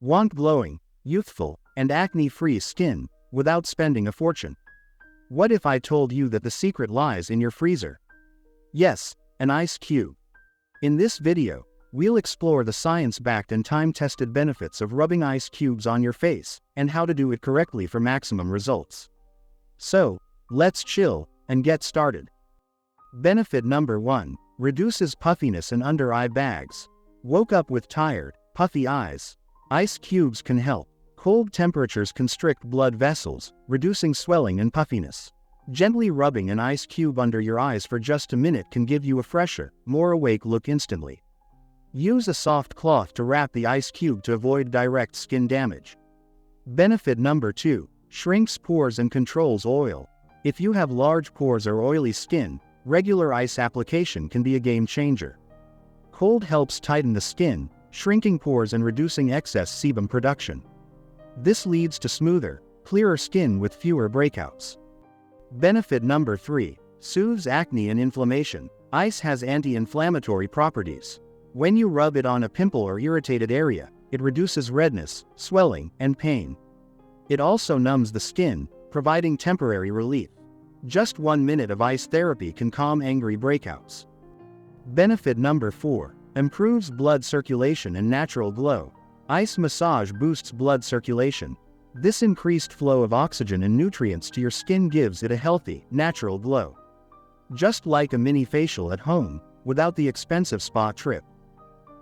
Want glowing, youthful, and acne-free skin without spending a fortune? What if I told you that the secret lies in your freezer? Yes, an ice cube. In this video, we'll explore the science-backed and time-tested benefits of rubbing ice cubes on your face, and how to do it correctly for maximum results. So, let's chill and get started. Benefit number 1. Reduces puffiness and under-eye bags. Woke up with tired, puffy eyes? Ice cubes can help. Cold temperatures constrict blood vessels, reducing swelling and puffiness. Gently rubbing an ice cube under your eyes for just a minute can give you a fresher, more awake look instantly. Use a soft cloth to wrap the ice cube to avoid direct skin damage. Benefit number 2. Shrinks pores and controls oil. If you have large pores or oily skin, regular ice application can be a game changer. Cold helps tighten the skin, shrinking pores and reducing excess sebum production. This leads to smoother, clearer skin with fewer breakouts. Benefit number 3. Soothes acne and inflammation. Ice has anti-inflammatory properties. When you rub it on a pimple or irritated area, it reduces redness, swelling, and pain. It also numbs the skin, providing temporary relief. Just 1 minute of ice therapy can calm angry breakouts. Benefit number 4. Improves blood circulation and natural glow. Ice massage boosts blood circulation. This increased flow of oxygen and nutrients to your skin gives it a healthy, natural glow. Just like a mini facial at home, without the expensive spa trip.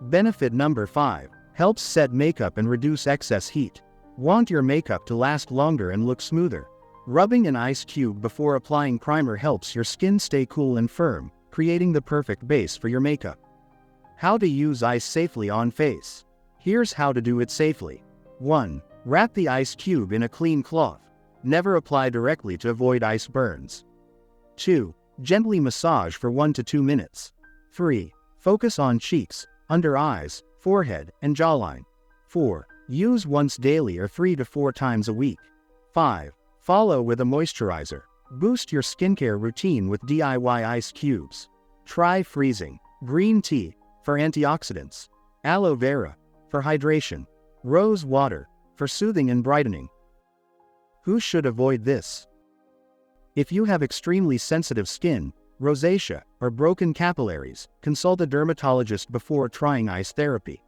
Benefit number 5. Helps set makeup and reduce excess heat. Want your makeup to last longer and look smoother? Rubbing an ice cube before applying primer helps your skin stay cool and firm, creating the perfect base for your makeup. How to use ice safely on face. Here's how to do it safely. 1. Wrap the ice cube in a clean cloth. Never apply directly to avoid ice burns. 2. Gently massage for 1 to 2 minutes. 3. Focus on cheeks, under eyes, forehead, and jawline. 4. Use once daily or 3 to 4 times a week. 5. Follow with a moisturizer. Boost your skincare routine with DIY ice cubes. Try freezing. Green tea, for antioxidants. Aloe vera, for hydration. Rose water, for soothing and brightening. Who should avoid this? If you have extremely sensitive skin, rosacea, or broken capillaries, consult a dermatologist before trying ice therapy.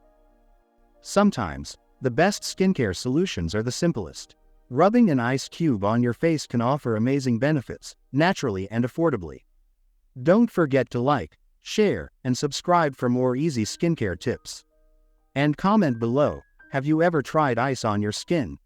Sometimes, the best skincare solutions are the simplest. Rubbing an ice cube on your face can offer amazing benefits, naturally and affordably. Don't forget to like, share, and subscribe for more easy skincare tips. And comment below, have you ever tried ice on your skin?